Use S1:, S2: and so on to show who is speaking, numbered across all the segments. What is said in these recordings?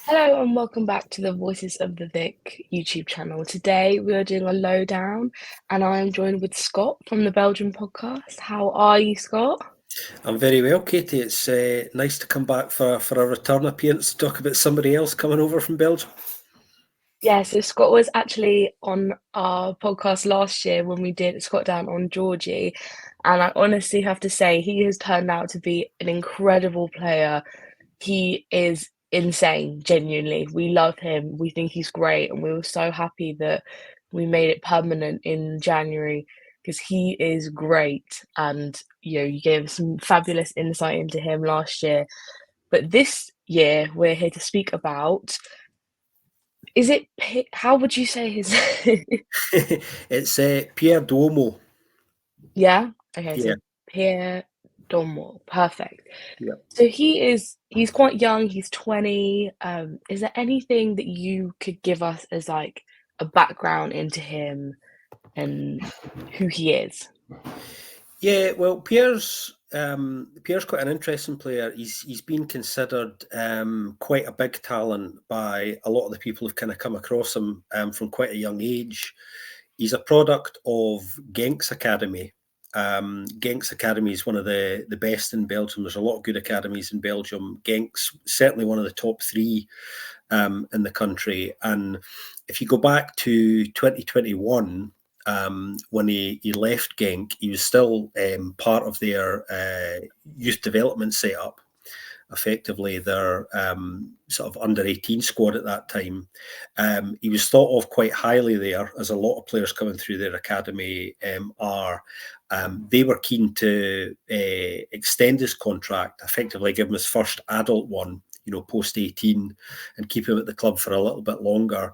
S1: Hello and welcome back to the Voices of the Vic YouTube channel. Today we are doing a lowdown and I am joined with Scott from the Belgian podcast. How are you, Scott?
S2: I'm very well, Caity. It's nice to come back for a return appearance to talk about somebody else coming over from Belgium.
S1: Yeah, so Scott was actually on our podcast last year when we did Scott Down on Georgie, and I honestly have to say he has turned out to be an incredible player. He is insane, genuinely. We love him. We think he's great, and we were so happy that we made it permanent in January because he is great. And you gave some fabulous insight into him last year. But this year, we're here to speak about. Is it? How would you say his?
S2: It's Pierre Dwomoh.
S1: Yeah. Okay.
S2: Yeah,
S1: So Pierre Dwomoh. Perfect.
S2: yeah.
S1: So he's quite young, he's 20. Is there anything that you could give us as like a background into him and who he is?
S2: Yeah, well, Pierre's quite an interesting player. He's been considered quite a big talent by a lot of the people who've kind of come across him from quite a young age. He's a product of Genks Academy. Genks Academy is one of the best in Belgium. There's a lot of good academies in Belgium. Genks, certainly one of the top three in the country. And if you go back to 2021, when he left Genk, he was still part of their youth development setup, effectively their sort of under-18 squad at that time. He was thought of quite highly there, as a lot of players coming through their academy are. They were keen to extend his contract, effectively give him his first adult one, post 18, and keep him at the club for a little bit longer.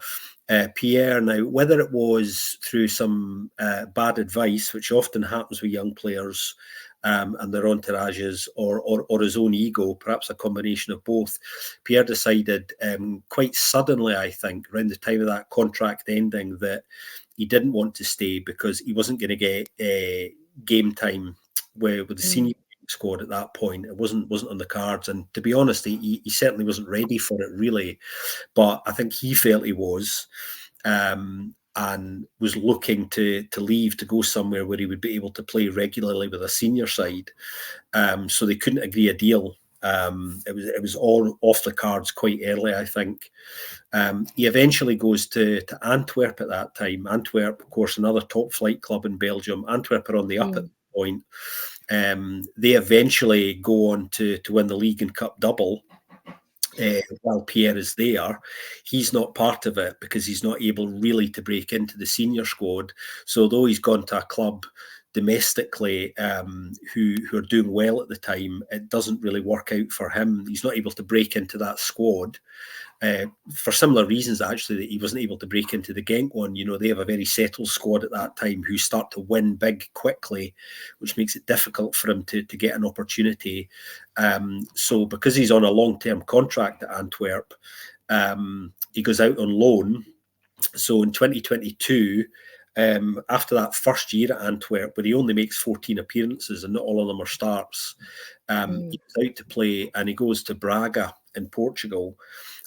S2: Pierre, now, whether it was through some bad advice, which often happens with young players and their entourages, or his own ego, perhaps a combination of both, Pierre decided quite suddenly, I think, around the time of that contract ending, that he didn't want to stay because he wasn't going to get game time with the senior squad at that point. It wasn't on the cards, and to be honest, he certainly wasn't ready for it, really. But I think he felt he was, and was looking to leave to go somewhere where he would be able to play regularly with a senior side. So they couldn't agree a deal. It was all off the cards quite early, I think. He eventually goes to Antwerp at that time. Antwerp, of course, another top flight club in Belgium. Antwerp are on the up at the point. They eventually go on to win the league and cup double. While Pierre is there, he's not part of it because he's not able really to break into the senior squad. So although he's gone to a club domestically who are doing well at the time, it doesn't really work out for him. He's not able to break into that squad. For similar reasons, actually, that he wasn't able to break into the Genk one. They have a very settled squad at that time who start to win big quickly, which makes it difficult for him to get an opportunity. So because he's on a long-term contract at Antwerp, he goes out on loan. So in 2022, after that first year at Antwerp, where he only makes 14 appearances and not all of them are starts, he goes out to play and he goes to Braga in Portugal.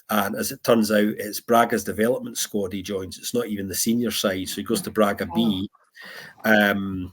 S2: And as it turns out, it's Braga's development squad he joins. It's not even the senior side. So he goes to Braga B. The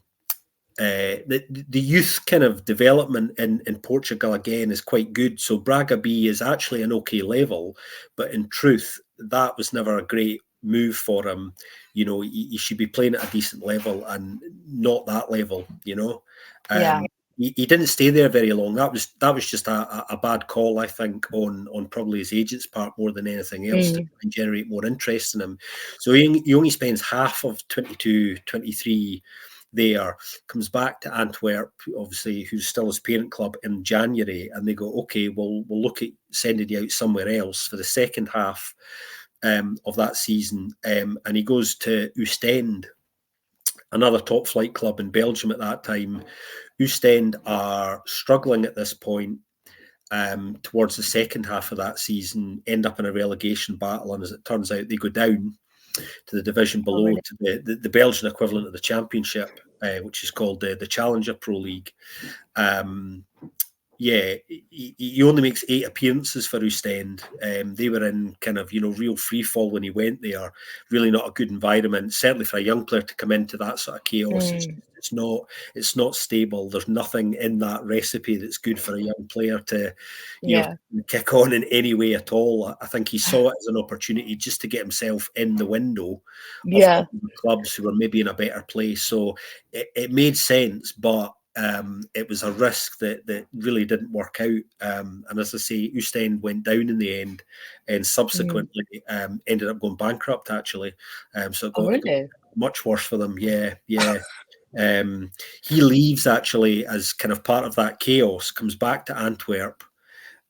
S2: youth kind of development in Portugal, again, is quite good. So Braga B is actually an okay level. But in truth, that was never a great move for him. He should be playing at a decent level and not that level,
S1: Yeah.
S2: He didn't stay there very long. That was just a bad call, I think, on probably his agent's part more than anything else, to generate more interest in him. So he only spends half of 22, 23 there, comes back to Antwerp, obviously, who's still his parent club, in January, and they go, okay, we'll look at sending you out somewhere else for the second half of that season. And he goes to Ostend, another top flight club in Belgium at that time. Ostend are struggling at this point. Towards the second half of that season, end up in a relegation battle, and as it turns out, they go down to the division below, to the Belgian equivalent of the Championship, which is called the Challenger Pro League. Yeah, he only makes 8 appearances for Ostend. They were in kind of, real free fall when he went there. Really not a good environment. Certainly for a young player to come into that sort of chaos, it's not stable. There's nothing in that recipe that's good for a young player to, kick on in any way at all. I think he saw it as an opportunity just to get himself in the window of other clubs who were maybe in a better place. So it made sense, but it was a risk that really didn't work out. And as I say, Ostend went down in the end and subsequently ended up going bankrupt, actually. So it got much worse for them. Yeah. He leaves, actually, as kind of part of that chaos, comes back to Antwerp.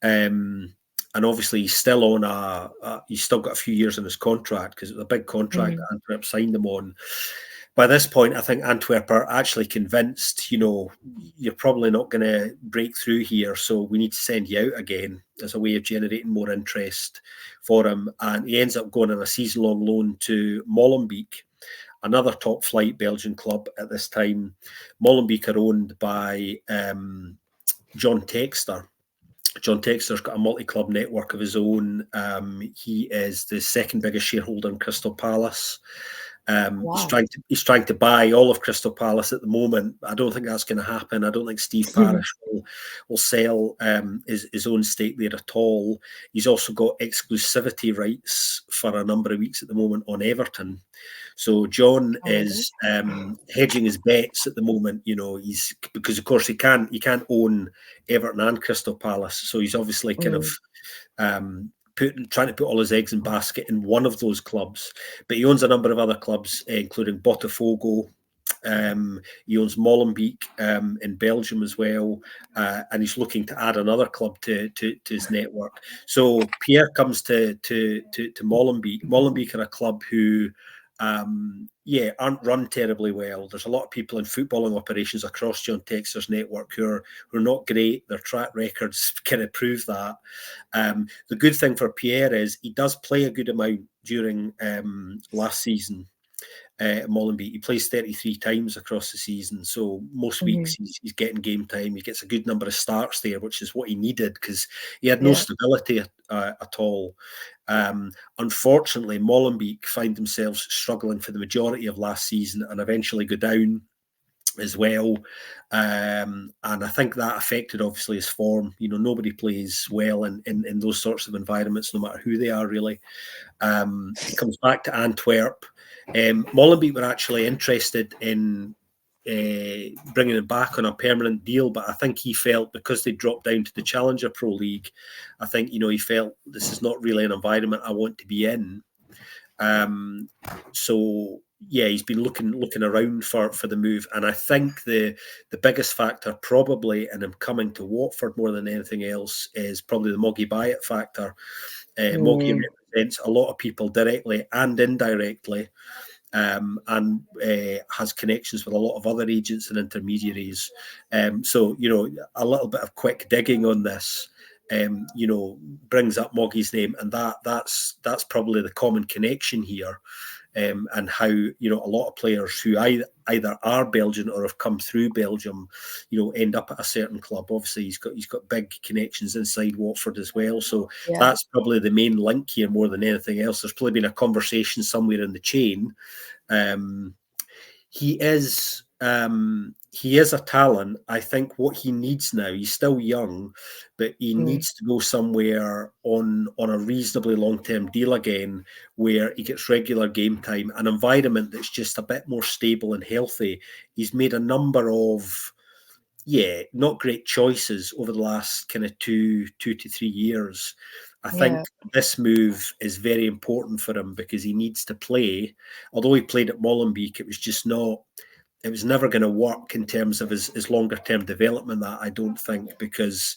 S2: And obviously he's still on he's still got a few years in his contract because it was a big contract that Antwerp signed him on. By this point, I think Antwerp are actually convinced, you're probably not going to break through here, so we need to send you out again as a way of generating more interest for him. And he ends up going on a season-long loan to Molenbeek, another top-flight Belgian club at this time. Molenbeek are owned by John Textor. John Textor's got a multi-club network of his own. He is the second biggest shareholder in Crystal Palace. He's trying to buy all of Crystal Palace at the moment. I don't think that's going to happen. I don't think Steve Parish will sell his own stake there at all. He's also got exclusivity rights for a number of weeks at the moment on Everton. So John is hedging his bets at the moment. He's because of course he can't own Everton and Crystal Palace. So he's obviously kind of trying to put all his eggs in basket in one of those clubs. But he owns a number of other clubs, including Botafogo. He owns Molenbeek in Belgium as well, and he's looking to add another club to his network. So Pierre comes to Molenbeek. Molenbeek are a club who aren't run terribly well. There's a lot of people in footballing operations across John Textor's network who are not great. Their track records kind of prove that. The good thing for Pierre is he does play a good amount during last season. Molenbeek, he plays 33 times across the season, so most weeks he's getting game time. He gets a good number of starts there, which is what he needed because he had no stability at all. Unfortunately, Molenbeek find themselves struggling for the majority of last season and eventually go down as well. And I think that affected obviously his form. Nobody plays well in those sorts of environments, no matter who they are, really. He comes back to Antwerp. Molenbeek were actually interested in bringing him back on a permanent deal, but I think he felt because they dropped down to the Challenger Pro League, I think he felt this is not really an environment I want to be in. So yeah, he's been looking around for the move, and I think the biggest factor probably in him coming to Watford more than anything else is probably the Moggy Bayat factor. Moggy represents a lot of people directly and indirectly, and has connections with a lot of other agents and intermediaries. So a little bit of quick digging on this, brings up Moggy's name, and that's probably the common connection here. And how a lot of players who either are Belgian or have come through Belgium, end up at a certain club. Obviously, he's got big connections inside Watford as well. So that's probably the main link here more than anything else. There's probably been a conversation somewhere in the chain. He is a talent. I think what he needs now, he's still young, but he needs to go somewhere on a reasonably long-term deal again, where he gets regular game time, an environment that's just a bit more stable and healthy. He's made a number of not great choices over the last kind of 2 to 3 years. I think this move is very important for him because he needs to play. Although he played at Molenbeek, it was never going to work in terms of his longer term development, that I don't think, because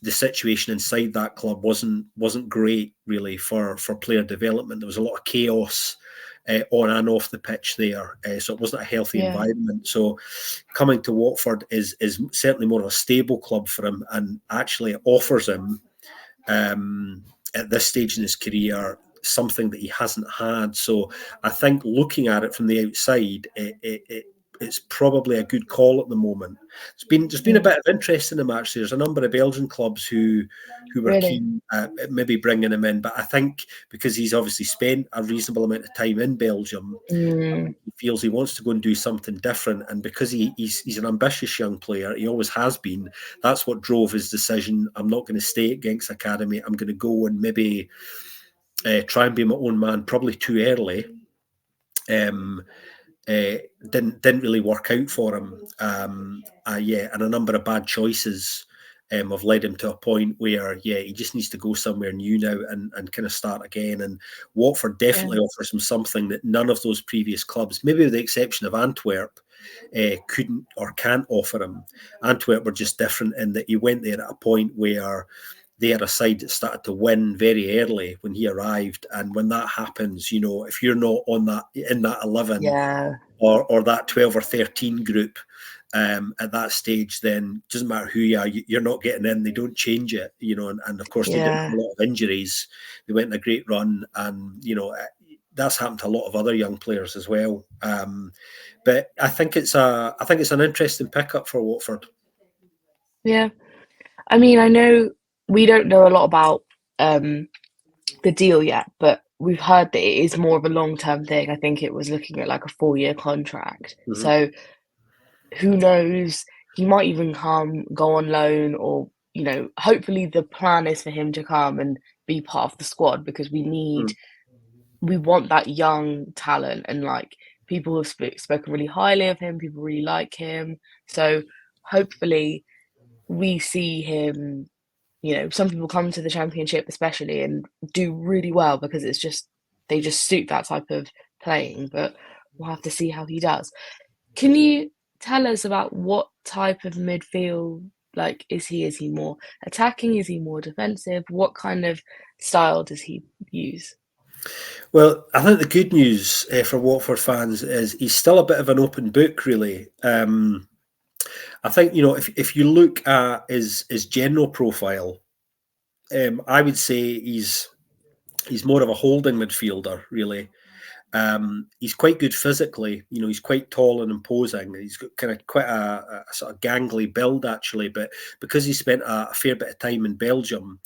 S2: the situation inside that club wasn't great really for player development. There was a lot of chaos on and off the pitch there, so it wasn't a healthy environment. So coming to Watford is certainly more of a stable club for him, and actually offers him at this stage in his career something that he hasn't had. So I think looking at it from the outside, it it's probably a good call at the moment. There's been a bit of interest in the match. There's a number of Belgian clubs who were keen at maybe bringing him in, but I think because he's obviously spent a reasonable amount of time in Belgium, he feels he wants to go and do something different, and because he's an ambitious young player, he always has been. That's what drove his decision. I'm not going to stay at Genks Academy. I'm going to go and maybe try and be my own man. Probably too early. Didn't really work out for him. And a number of bad choices have led him to a point where, he just needs to go somewhere new now and kind of start again. And Watford definitely offers him something that none of those previous clubs, maybe with the exception of Antwerp, couldn't or can't offer him. Antwerp were just different in that he went there at a point where they had a side that started to win very early when he arrived, and when that happens, if you're not on that in that 11 or that 12 or 13 group at that stage, then it doesn't matter who you are, you're not getting in. They don't change it, and of course they didn't have a lot of injuries. They went in a great run, and that's happened to a lot of other young players as well. But I think it's an interesting pickup for Watford.
S1: Yeah, I mean, I know we don't know a lot about the deal yet, but we've heard that it is more of a long-term thing. I think it was looking at like a 4-year contract. So who knows? He might even go on loan, or hopefully the plan is for him to come and be part of the squad, because we want that young talent, and like people have spoken really highly of him. People really like him. So hopefully we see him. Some people come to the Championship especially and do really well because they just suit that type of playing, but we'll have to see how he does. Can you tell us about what type of midfield, like, is he? Is he more attacking? Is he more defensive? What kind of style does he use?
S2: Well, I think the good news for Watford fans is he's still a bit of an open book, really. I think, if you look at his general profile, I would say he's more of a holding midfielder, really. He's quite good physically. He's quite tall and imposing. He's got kind of quite a sort of gangly build, actually. But because he spent a fair bit of time in Belgium,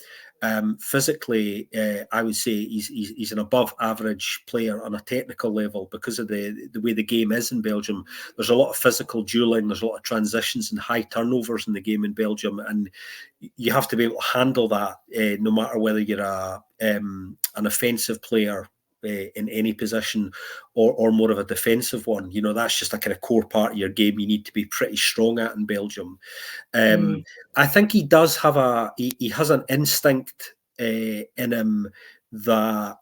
S2: physically, I would say he's an above average player on a technical level because of the way the game is in Belgium. There's a lot of physical dueling. There's a lot of transitions and high turnovers in the game in Belgium, and you have to be able to handle that no matter whether you're an offensive player in any position or more of a defensive one. That's just a kind of core part of your game you need to be pretty strong at in Belgium. I think he does have he has an instinct in him that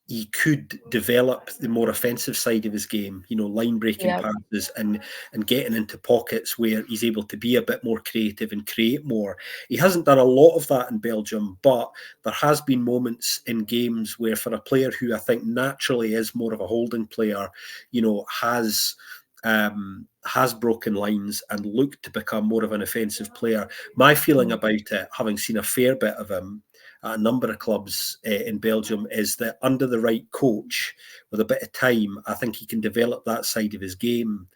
S2: he could develop the more offensive side of his game, line breaking passes and getting into pockets where he's able to be a bit more creative and create more. He hasn't done a lot of that in Belgium, but there has been moments in games where, for a player who I think naturally is more of a holding player, has broken lines and looked to become more of an offensive player. My feeling about it, having seen a fair bit of him at a number of clubs in Belgium, is that under the right coach, with a bit of time, I think he can develop that side of his game.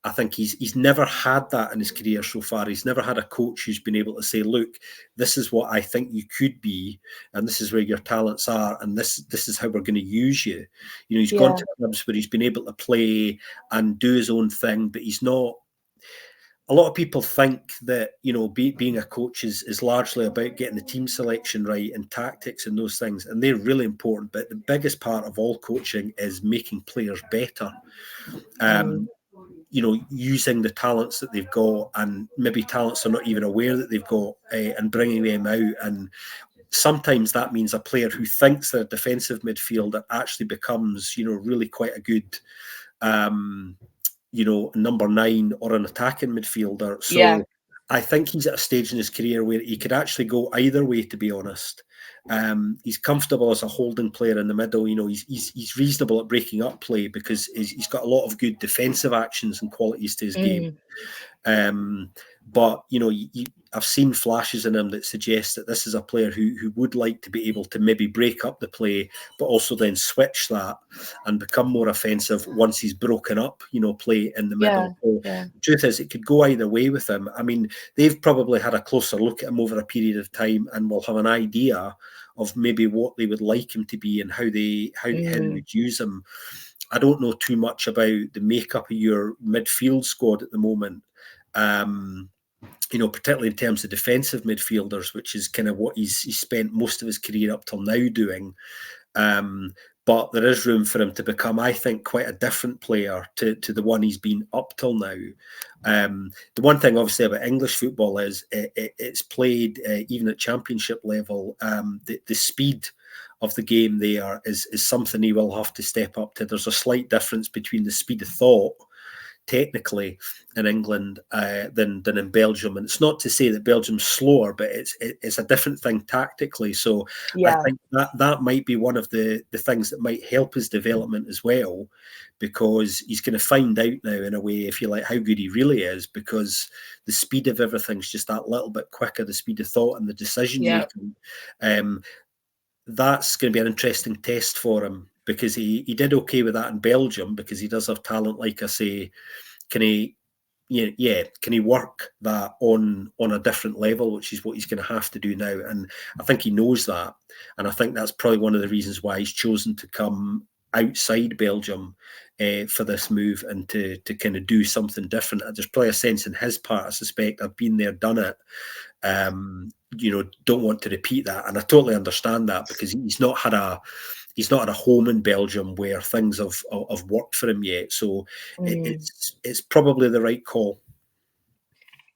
S2: I think he's never had that in his career so far. He's never had a coach who's been able to say, look, this is what I think you could be, and this is where your talents are, and this is how we're going to use you. He's gone to clubs where he's been able to play and do his own thing, but he's not. A lot of people think that, being a coach is largely about getting the team selection right and tactics and those things, and they're really important. But the biggest part of all coaching is making players better. Using the talents that they've got, and maybe talents they're not even aware that they've got, and bringing them out. And sometimes that means a player who thinks they're a defensive midfielder actually becomes, really quite a good number 9 or an attacking midfielder. So I think he's at a stage in his career where he could actually go either way, to be honest. He's comfortable as a holding player in the middle. He's reasonable at breaking up play because he's got a lot of good defensive actions and qualities to his game. But I've seen flashes in him that suggest that this is a player who would like to be able to maybe break up the play, but also then switch that and become more offensive once he's broken up, play in the middle. So
S1: Yeah.
S2: the truth is, it could go either way with him. I mean, they've probably had a closer look at him over a period of time and will have an idea of maybe what they would like him to be and how they would use him. I don't know too much about the makeup of your midfield squad at the moment. Particularly in terms of defensive midfielders, which is kind of what he's spent most of his career up till now doing. But there is room for him to become, I think, quite a different player to the one he's been up till now. The one thing, obviously, about English football is it's played even at championship level. The speed of the game there is something he will have to step up to. There's a slight difference between the speed of thought technically in England than in Belgium, and it's not to say that Belgium's slower, but it's a different thing tactically. So I think that might be one of the things that might help his development as well, because he's going to find out now, in a way, if you like, how good he really is, because the speed of everything's just that little bit quicker, the speed of thought and the decision making. That's going to be an interesting test for him, because he did okay with that in Belgium, because he does have talent, like I say. Can he work that on a different level, which is what he's going to have to do now. And I think he knows that. And I think that's probably one of the reasons why he's chosen to come outside Belgium for this move, and to kind of do something different. There's probably a sense in his part, I suspect, I've been there, done it. Don't want to repeat that. And I totally understand that, because he's not had a home in Belgium where things have worked for him yet. So it's probably the right call.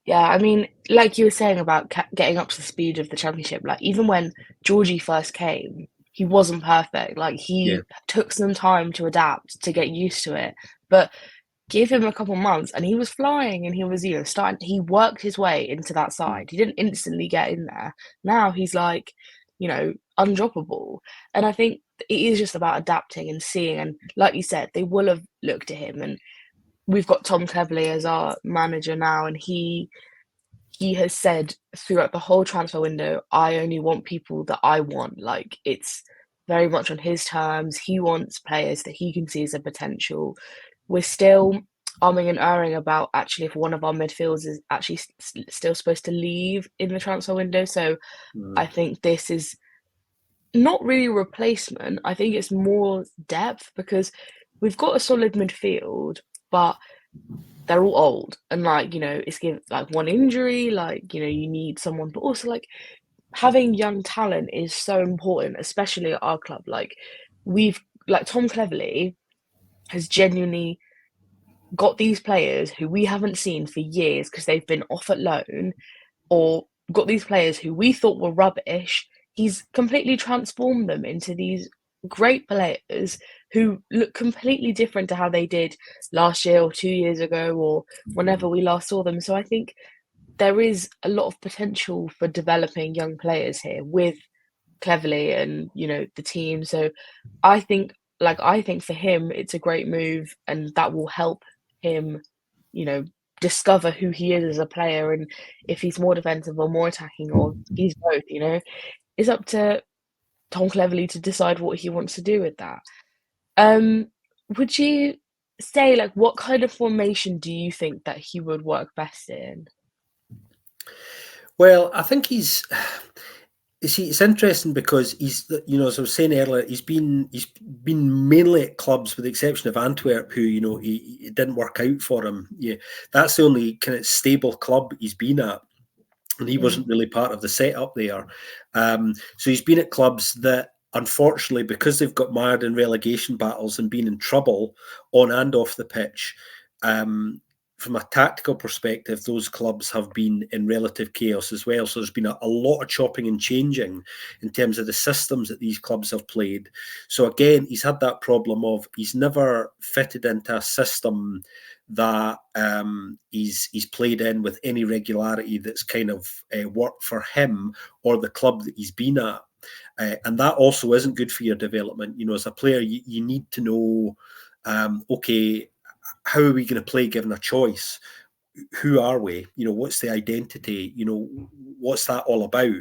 S1: Yeah, I mean, like you were saying about getting up to the speed of the championship, like even when Georgie first came, he wasn't perfect. Like he took some time to adapt, to get used to it. But give him a couple months and he was flying, and he was, he worked his way into that side. He didn't instantly get in there. Now he's like, undroppable. And I think it is just about adapting and seeing. And like you said, they will have looked at him, and we've got Tom Cleverley as our manager now, and he has said throughout the whole transfer window, I only want people that I want. Like, it's very much on his terms. He wants players that he can see as a potential. We're still umming and erring about actually if one of our midfielders is actually still supposed to leave in the transfer window. So I think this is not really a replacement. I think it's more depth, because we've got a solid midfield, but they're all old, and it's given like one injury, you need someone, but also having young talent is so important, especially at our club. We've Tom Cleverley has genuinely got these players who we haven't seen for years because they've been off at loan, or got these players who we thought were rubbish. He's completely transformed them into these great players who look completely different to how they did last year or 2 years ago, or whenever we last saw them. So I think there is a lot of potential for developing young players here with Cleverley and, the team. So I think for him, it's a great move, and that will help him, discover who he is as a player, and if he's more defensive or more attacking, or he's both, it's up to Tom Cleverley to decide what he wants to do with that. Would you say, what kind of formation do you think that he would work best in?
S2: Well, I think it's interesting, because he's, as I was saying earlier, he's been mainly at clubs, with the exception of Antwerp, who, it didn't work out for him. Yeah, that's the only kind of stable club he's been at, and he wasn't really part of the setup there. So he's been at clubs that, unfortunately, because they've got mired in relegation battles and been in trouble on and off the pitch, from a tactical perspective, those clubs have been in relative chaos as well. So there's been a lot of chopping and changing in terms of the systems that these clubs have played. So again, he's had that problem of he's never fitted into a system that he's played in with any regularity that's kind of worked for him or the club that he's been at. And that also isn't good for your development. As a player, you need to know, okay, how are we going to play given a choice? who are we? What's the identity? What's that all about?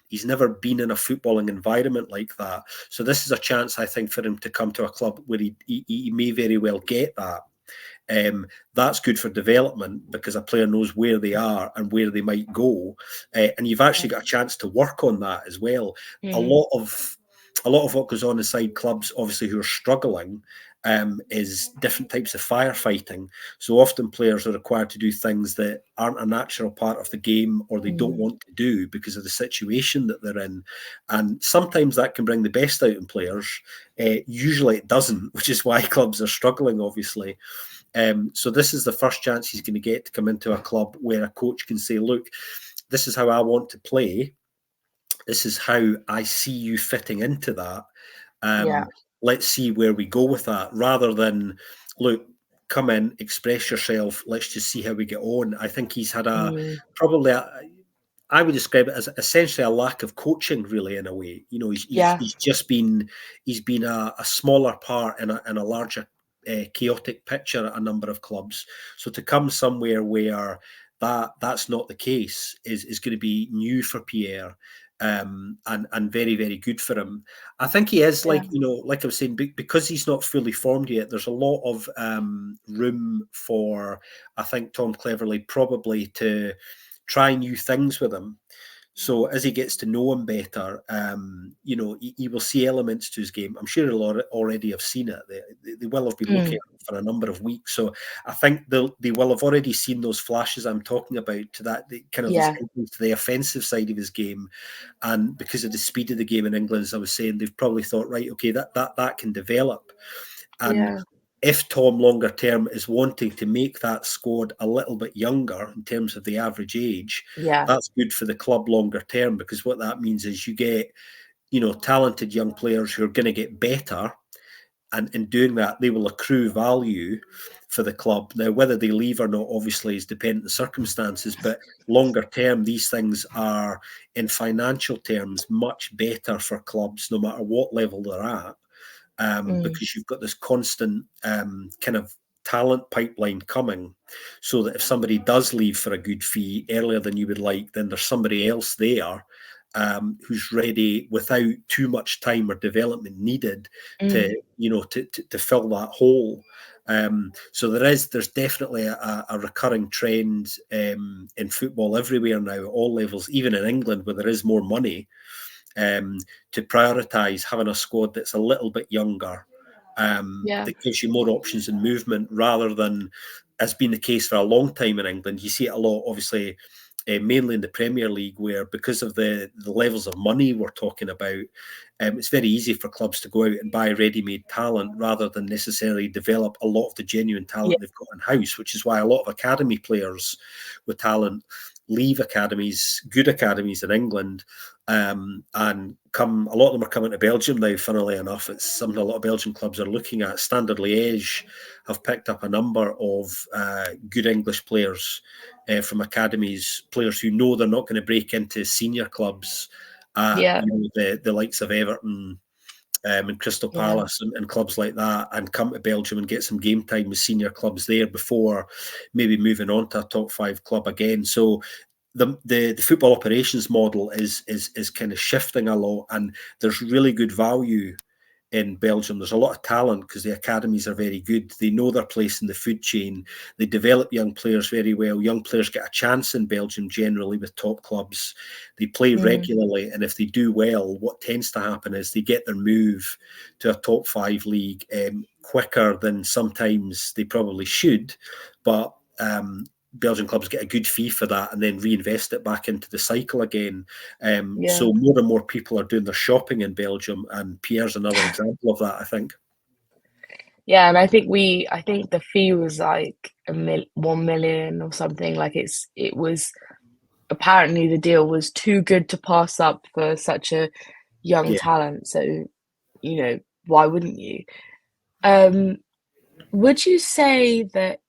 S2: He's never been in a footballing environment like that. So this is a chance, I think, for him to come to a club where he may very well get that. That's good for development because a player knows where they are and where they might go, and you've actually got a chance to work on that as well. A lot of what goes on inside clubs, obviously, who are struggling, is different types of firefighting. So often players are required to do things that aren't a natural part of the game, or they don't want to do because of the situation that they're in. And sometimes that can bring the best out in players. Usually it doesn't, which is why clubs are struggling, obviously. So this is the first chance he's going to get to come into a club where a coach can say, look, this is how I want to play. This is how I see you fitting into that. Let's see where we go with that, rather than, look, come in, express yourself, let's just see how we get on. I think he's had I would describe it as essentially a lack of coaching, really, in a way. He's just been a smaller part in a larger chaotic picture at a number of clubs. So to come somewhere where that's not the case is going to be new for Pierre. And very, very good for him. I think he is like I was saying, because he's not fully formed yet, there's a lot of room for, I think, Tom Cleverley probably to try new things with him. So as he gets to know him better, he will see elements to his game. I'm sure he'll already have seen it. They will have been looking at it for a number of weeks. So I think they will have already seen those flashes I'm talking about, to that to the offensive side of his game. And because of the speed of the game in England, as I was saying, they've probably thought, right, okay, that can develop. And if Tom longer term is wanting to make that squad a little bit younger in terms of the average age, that's good for the club longer term, because what that means is you get, talented young players who are going to get better, and in doing that, they will accrue value for the club. Now, whether they leave or not, obviously, is dependent on circumstances, but longer term, these things are, in financial terms, much better for clubs, no matter what level they're at. Because you've got this constant kind of talent pipeline coming, so that if somebody does leave for a good fee earlier than you would like, then there's somebody else there who's ready without too much time or development needed to fill that hole. So there's definitely a recurring trend in football everywhere now, at all levels, even in England, where there is more money, to prioritise having a squad that's a little bit younger, that gives you more options and movement, rather than, as been the case for a long time in England. You see it a lot, obviously, mainly in the Premier League, where because of the levels of money we're talking about, it's very easy for clubs to go out and buy ready-made talent rather than necessarily develop a lot of the genuine talent they've got in-house, which is why a lot of academy players with talent leave academies, good academies in England, and a lot of them are coming to Belgium now, funnily enough. It's something a lot of Belgian clubs are looking at. Standard Liège have picked up a number of good English players from academies, players who know they're not going to break into senior clubs, the likes of Everton and Crystal Palace and clubs like that, and come to Belgium and get some game time with senior clubs there before maybe moving on to a top 5 club again. So the football operations model is kind of shifting a lot, and there's really good value in Belgium. There's a lot of talent because the academies are very good. They know their place in the food chain. They develop young players very well. Young players get a chance in Belgium generally with top clubs. They play regularly, and if they do well, what tends to happen is they get their move to a top 5 league quicker than sometimes they probably should. But Belgian clubs get a good fee for that and then reinvest it back into the cycle again. So more and more people are doing their shopping in Belgium, and Pierre's another example of that, I think.
S1: Yeah, and I think the fee was like 1 million or something. Like it was, apparently the deal was too good to pass up for such a young talent. So, why wouldn't you? Would you say that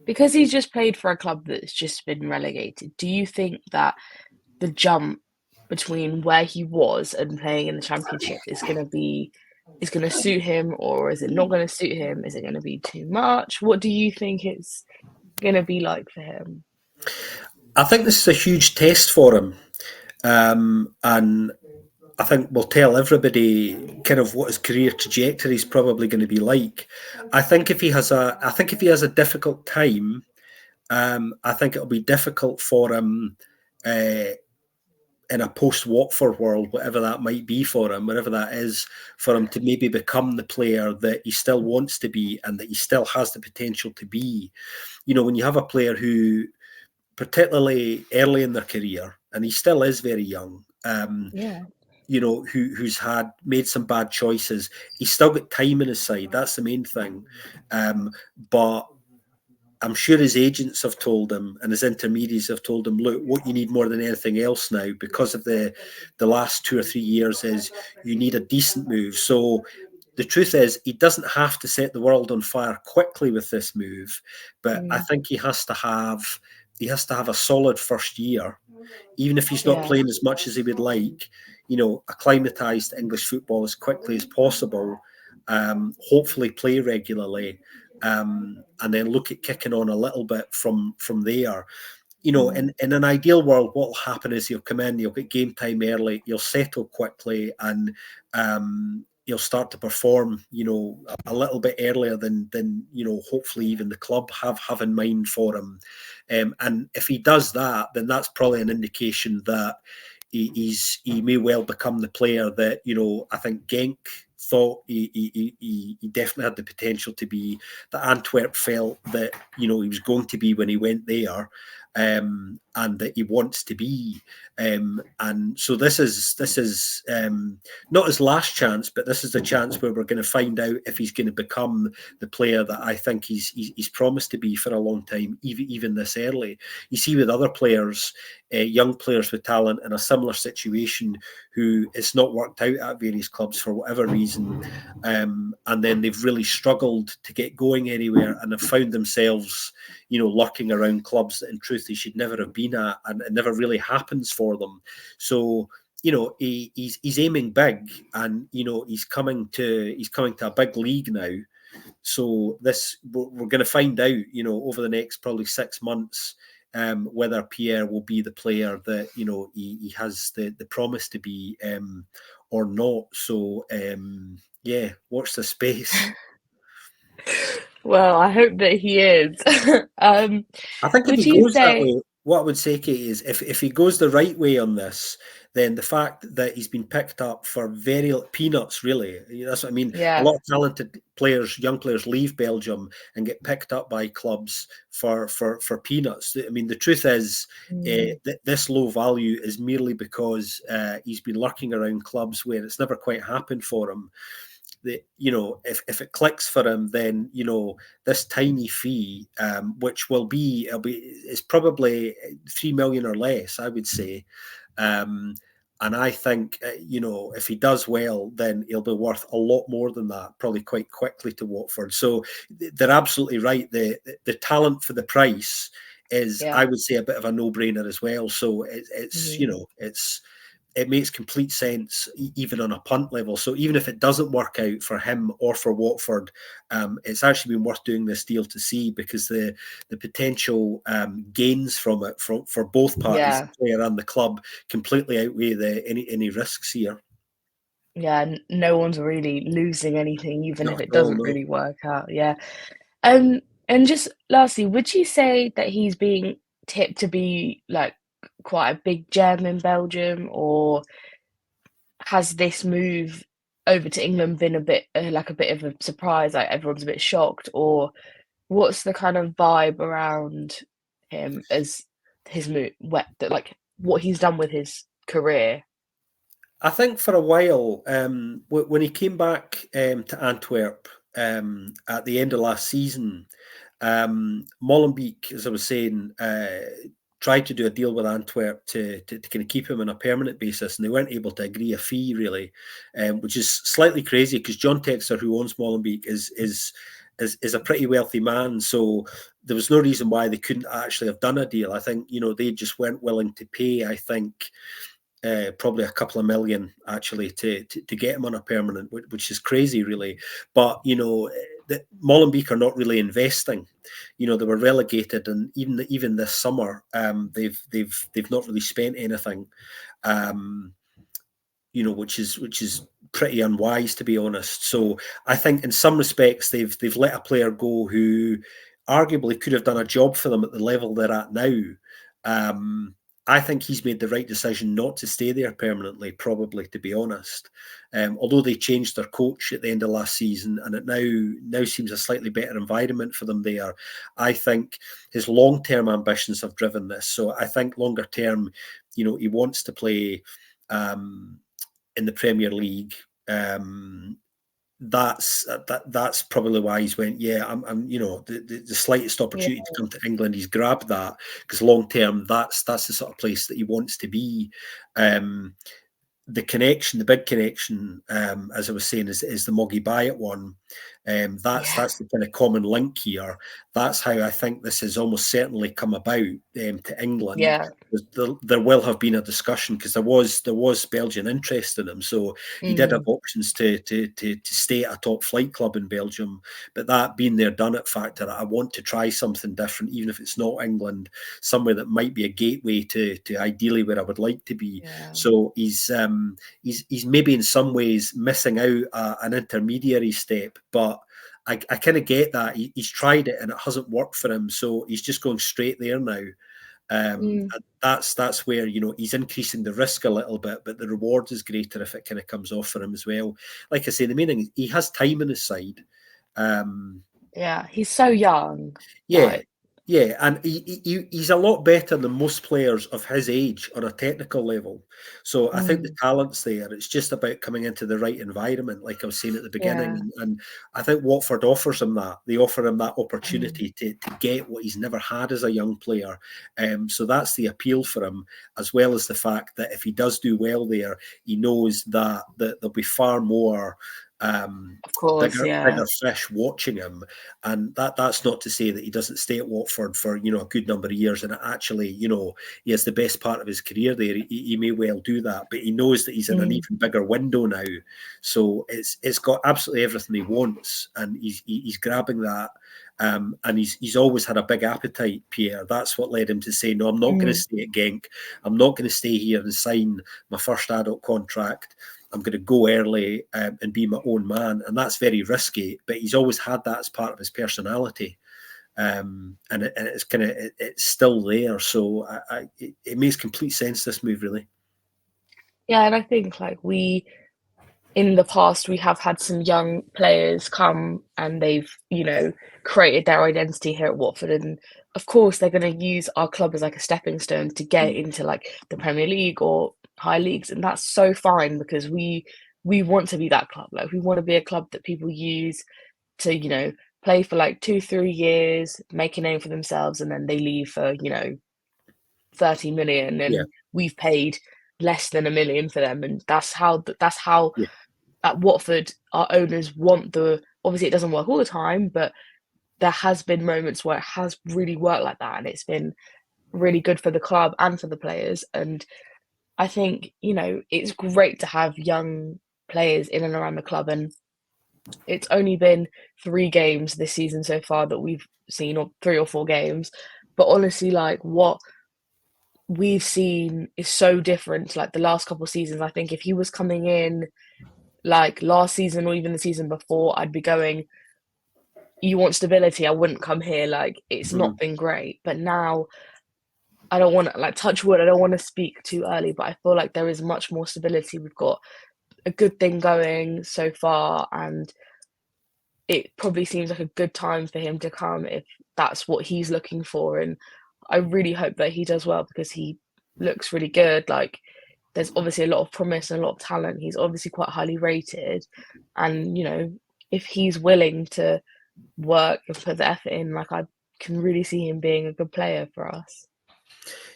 S1: because he's just played for a club that's just been relegated, do you think that the jump between where he was and playing in the Championship is going to suit him, or is it not going to suit him? Is it going to be too much? What do you think is going to be like for him?
S2: I think this is a huge test for him. And I think we'll tell everybody kind of what his career trajectory is probably going to be like. I think if he has a difficult time, I think it'll be difficult for him in a post-Watford world, whatever that might be for him, whatever that is, for him to maybe become the player that he still wants to be and that he still has the potential to be. You know, when you have a player who, particularly early in their career, and he still is very young, you know, who's made some bad choices, he's still got time in his side. That's the main thing. But I'm sure his agents have told him and his intermediaries have told him, look, what you need more than anything else now, because of the last 2 or 3 years, is you need a decent move. So the truth is, he doesn't have to set the world on fire quickly with this move, but I think he has to have a solid first year, even if he's not playing as much as he would like. You know, acclimatise to English football as quickly as possible. Hopefully, play regularly. And then look at kicking on a little bit from there. You know, in an ideal world, what will happen is he'll come in, he'll get game time early, he'll settle quickly, and he'll start to perform, you know, a little bit earlier than you know, hopefully even the club have in mind for him. And if he does that, then that's probably an indication that he may well become the player that, you know, I think Genk thought he definitely had the potential to be, that Antwerp felt that, you know, he was going to be when he went there, and that he wants to be. And so this is not his last chance, but this is the chance where we're going to find out if he's going to become the player that I think he's promised to be for a long time, even this early. You see with other players, young players with talent in a similar situation, who it's not worked out at various clubs for whatever reason, and then they've really struggled to get going anywhere and have found themselves, you know, lurking around clubs that in truth they should never have been at, and it never really happens for them. So, you know, he's aiming big, and, you know, he's coming to a big league now. So we're going to find out, you know, over the next probably 6 months, whether Pierre will be the player that, you know, he has the promise to be, or not. So yeah, watch the space.
S1: Well, I hope that he is.
S2: I think if
S1: Would
S2: he
S1: you
S2: goes that
S1: say,
S2: way, what I would say, Katie, is if he goes the right way on this, then the fact that he's been picked up for very peanuts, really, that's what I mean. A lot of talented players, young players, leave Belgium and get picked up by clubs for peanuts. I mean, the truth is that this low value is merely because he's been lurking around clubs where it's never quite happened for him. That, you know, if it clicks for him, then, you know, this tiny fee, which is probably 3 million or less, I would say. And I think, you know, if he does well, then he'll be worth a lot more than that, probably quite quickly, to Watford. So they're absolutely right. The talent for the price is, I would say, a bit of a no-brainer as well. So it's you know, it makes complete sense, even on a punt level. So even if it doesn't work out for him or for Watford, it's actually been worth doing this deal to see, because the potential gains from it for both parties, the player and the club, completely outweigh any risks here.
S1: Yeah, no one's really losing anything, even if
S2: Not
S1: it
S2: at all,
S1: doesn't
S2: no.
S1: really work out. Yeah. And just lastly, would you say that he's being tipped to be like quite a big gem in Belgium, or has this move over to England been a bit like a bit of a surprise? Like everyone's a bit shocked, or what's the kind of vibe around him as his move, like what he's done with his career?
S2: I think for a while, when he came back to Antwerp at the end of last season, Molenbeek, as I was saying, tried to do a deal with Antwerp to kind of keep him on a permanent basis, and they weren't able to agree a fee, really, which is slightly crazy, because John Textor, who owns Molenbeek, is a pretty wealthy man. So there was no reason why they couldn't actually have done a deal. I think, you know, they just weren't willing to pay, I think, probably a couple of million actually to get him on a permanent, which is crazy, really. But, you know, Molenbeek are not really investing. You know, they were relegated, and even this summer, they've not really spent anything. You know, which is pretty unwise, to be honest. So I think in some respects they've let a player go who arguably could have done a job for them at the level they're at now. I think he's made the right decision not to stay there permanently, probably, to be honest. Although they changed their coach at the end of last season, and it now seems a slightly better environment for them there. I think his long-term ambitions have driven this. So I think longer term, you know, he wants to play in the Premier League. That's probably why he's went. Yeah, I'm you know, the slightest opportunity to come to England, he's grabbed that, because long term, that's the sort of place that he wants to be. The connection, the big connection, as I was saying, is the Moggy Bayat one. That's the kind of common link here. That's how I think this has almost certainly come about to England.
S1: Yeah.
S2: There will have been a discussion, because there was Belgian interest in him, so he did have options to stay at a top flight club in Belgium. But that being there, done it factor, I want to try something different, even if it's not England, somewhere that might be a gateway to ideally where I would like to be.
S1: Yeah.
S2: So he's maybe in some ways missing out an intermediary step, but I kind of get that. He's tried it and it hasn't worked for him, so he's just going straight there now. And that's where, you know, he's increasing the risk a little bit, but the reward is greater if it kind of comes off for him as well. Like I say, the main thing is he has time on his side.
S1: Yeah, he's so young.
S2: Yeah. Yeah, and he's a lot better than most players of his age on a technical level. So I think the talent's there. It's just about coming into the right environment, like I was saying at the beginning. And I think Watford offers him that. They offer him that opportunity to get what he's never had as a young player. So that's the appeal for him, as well as the fact that if he does do well there, he knows that there'll be far more
S1: of course,
S2: bigger fish watching him, and that's not to say that he doesn't stay at Watford for, you know, a good number of years, and actually, you know, he has the best part of his career there. He may well do that, but he knows that he's in an even bigger window now, so it's got absolutely everything he wants, and he's grabbing that. And he's always had a big appetite, Pierre. That's what led him to say, no, I'm not going to stay at Genk. I'm not going to stay here and sign my first adult contract. I'm going to go early and be my own man. And that's very risky, but he's always had that as part of his personality. And it's still there. So it makes complete sense, this move, really.
S1: Yeah, and I think like in the past, we have had some young players come and they've, you know, created their identity here at Watford. And of course, they're going to use our club as like a stepping stone to get into like the Premier League or high leagues. And that's so fine, because we want to be that club. Like, we want to be a club that people use to, you know, play for like 2-3 years, make a name for themselves, and then they leave for, you know, 30 million. And we've paid less than $1 million for them. And that's how at Watford, our owners want obviously it doesn't work all the time, but there has been moments where it has really worked like that, and it's been really good for the club and for the players. And I think, you know, it's great to have young players in and around the club, and it's only been 3 games this season so far that we've seen, or 3 or 4 games, but honestly, like, what we've seen is so different to like the last couple of seasons. I think if he was coming in like last season or even the season before, I'd be going, you want stability, I wouldn't come here. Like, it's not been great. But now, I don't want to, like, touch wood, I don't want to speak too early, but I feel like there is much more stability. We've got a good thing going so far, and it probably seems like a good time for him to come if that's what he's looking for. And I really hope that he does well, because he looks really good. Like, there's obviously a lot of promise and a lot of talent. He's obviously quite highly rated. And, you know, if he's willing to work and put the effort in, like, I can really see him being a good player for us.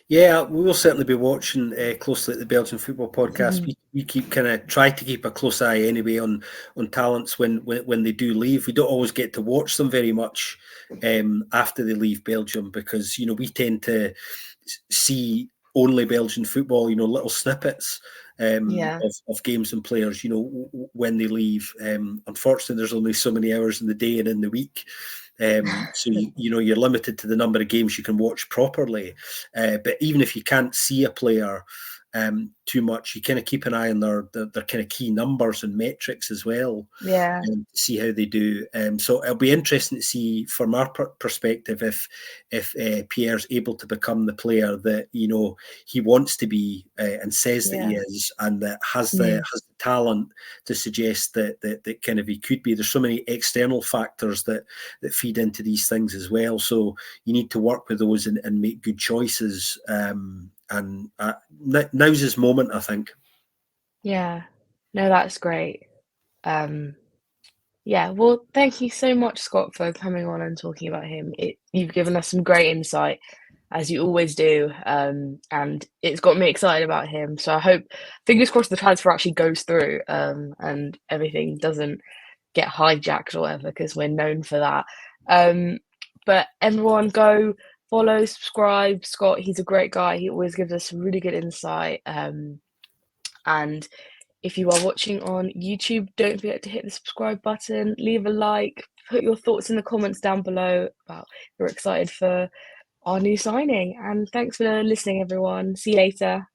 S2: Yeah, we will certainly be watching closely at the Belgian Football Podcast. We keep try to keep a close eye anyway on talents when they do leave. We don't always get to watch them very much after they leave Belgium, because, you know, we tend to see only Belgian football, you know, little snippets. of games and players, when they leave. Unfortunately, there's only so many hours in the day and in the week. So you're limited to the number of games you can watch properly. But even if you can't see a player too much, you kind of keep an eye on their kind of key numbers and metrics as well.
S1: Yeah.
S2: To see how they do. So it'll be interesting to see from our perspective if Pierre's able to become the player that he wants to be and says that he is, and that has the talent to suggest that kind of he could be. There's so many external factors that feed into these things as well. So you need to work with those and make good choices. And now's his moment, I think.
S1: Yeah. No, that's great. Yeah, well, thank you so much, Scott, for coming on and talking about him. You've given us some great insight, as you always do, and it's got me excited about him. So I hope, fingers crossed, the transfer actually goes through, and everything doesn't get hijacked or whatever, because we're known for that. But everyone go follow, subscribe. Scott, he's a great guy. He always gives us really good insight. And if you are watching on YouTube, don't forget to hit the subscribe button, leave a like, put your thoughts in the comments down below about if you're excited for our new signing. And thanks for listening, everyone. See you later.